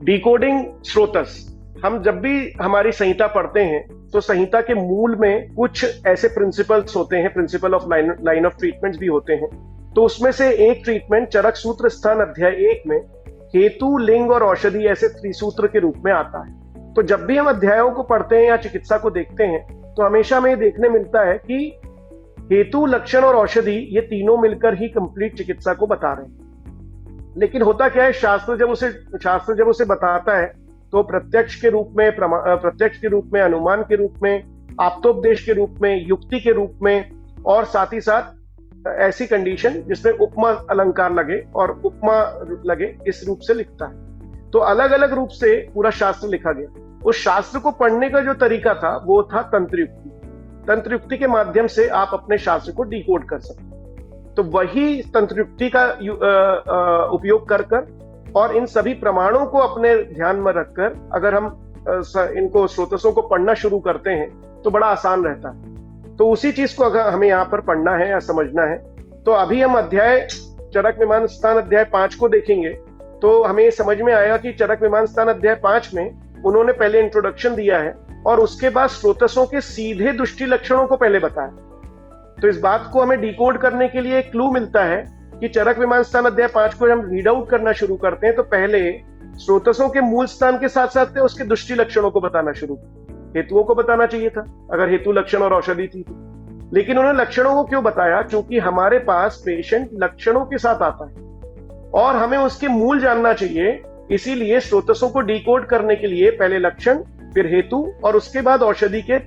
Decoding स्रोतस। हम जब भी हमारी संहिता पढ़ते हैं तो संहिता के मूल में कुछ ऐसे प्रिंसिपल्स होते हैं, principle of line of treatments भी होते हैं। तो उसमें से एक ट्रीटमेंट चरक सूत्र स्थान अध्याय 1 में हेतु, लिंग और औषधि ऐसे त्रिसूत्र के रूप में आता है। तो जब भी हम अध्यायों को पढ़ते हैं या चिकित्सा को देखते हैं तो हमेशा हमें देखने मिलता है कि हेतु, लक्षण और औषधि ये तीनों मिलकर ही कंप्लीट चिकित्सा को बता रहे हैं। लेकिन होता क्या है, शास्त्र जब उसे बताता है तो प्रत्यक्ष के रूप में, अनुमान के रूप में, आप्तोपदेश के रूप में, युक्ति के रूप में, और साथ ही साथ ऐसी कंडीशन जिसमें उपमा अलंकार लगे और उपमा लगे, इस रूप से लिखता है। तो अलग अलग रूप से पूरा शास्त्र लिखा गया। उस शास्त्र को पढ़ने का जो तरीका था वो था तंत्रयुक्ति। तंत्रयुक्ति के माध्यम से आप अपने शास्त्र को डिकोड कर सकते। तो वही तंत्रयुक्ति का उपयोग कर और इन सभी प्रमाणों को अपने ध्यान में रखकर अगर हम इनको स्रोतसों को पढ़ना शुरू करते हैं तो बड़ा आसान रहता है। तो उसी चीज को अगर हमें यहाँ पर पढ़ना है या समझना है तो अभी हम अध्याय चरक विमान स्थान अध्याय 5 को देखेंगे। तो हमें समझ में आएगा कि चरक विमान स्थान अध्याय 5 में उन्होंने पहले इंट्रोडक्शन दिया है और उसके बाद स्रोतसों के सीधे दृष्टि लक्षणों को पहले बताया। तो इस बात को हमें डिकोड करने के लिए एक क्लू मिलता है कि चरक विमान स्थान अध्याय 5 को हम रीड आउट करना शुरू करते हैं तो पहले स्रोतसों के मूल स्थान के साथ साथ उसके दृष्टि लक्षणों को बताना शुरू किया। हेतुओं को बताना चाहिए था अगर हेतु, लक्षण और औषधि थी तो। लेकिन उन्होंने लक्षणों को क्यों बताया? क्योंकि हमारे पास पेशेंट लक्षणों के साथ आता है और हमें उसके मूल जानना चाहिए। इसीलिए स्रोतसों को डिकोड करने के लिए पहले लक्षण, फिर हेतु और उसके बाद औषधि के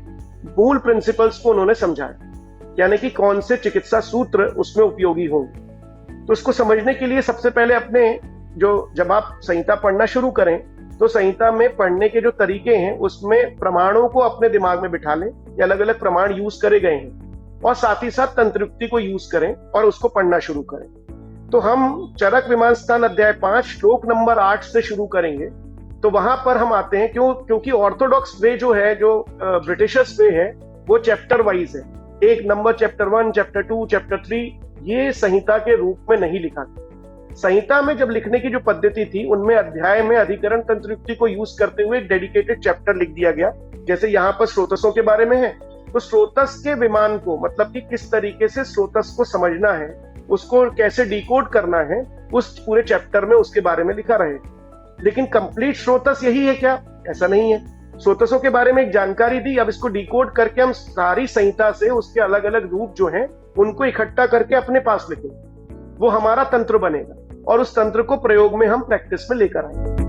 मूल प्रिंसिपल्स को उन्होंने समझाया, यानी कि कौन से चिकित्सा सूत्र उसमें उपयोगी होंगे। तो उसको समझने के लिए सबसे पहले जब आप संहिता पढ़ना शुरू करें तो संहिता में पढ़ने के जो तरीके हैं उसमें प्रमाणों को अपने दिमाग में बिठा लें, या अलग अलग प्रमाण यूज करे गए हैं, और साथ ही साथ तंत्रयुक्ति को यूज करें और उसको पढ़ना शुरू करें। तो हम चरक विमान स्थान अध्याय 5 श्लोक नंबर 8 से शुरू करेंगे। तो वहां पर हम आते हैं क्योंकि ऑर्थोडॉक्स वे जो ब्रिटिशर्स वे है वो चैप्टर वाइज है। एक नंबर चैप्टर 1, चैप्टर 2, चैप्टर 3 ये संहिता के रूप में नहीं लिखा। संहिता में जब लिखने की जो पद्धति थी उनमें अध्याय में अधिकरण तंत्रयुक्ति को यूज करते हुए एक डेडिकेटेड चैप्टर लिख दिया गया। जैसे यहाँ पर स्रोतसों के बारे में है तो स्रोतस के विमान को, मतलब कि किस तरीके से स्रोतस को समझना है, उसको कैसे डिकोड करना है, उस पूरे चैप्टर में उसके बारे में लिखा रहे। लेकिन कंप्लीट स्रोतस यही है क्या? ऐसा नहीं है। स्रोतसों के बारे में एक जानकारी दी, अब इसको डिकोड करके हम सारी संहिता से उसके अलग अलग रूप जो हैं उनको इकट्ठा करके अपने पास लिखेंगे। वो हमारा तंत्र बनेगा और उस तंत्र को प्रयोग में हम प्रैक्टिस में लेकर आएंगे।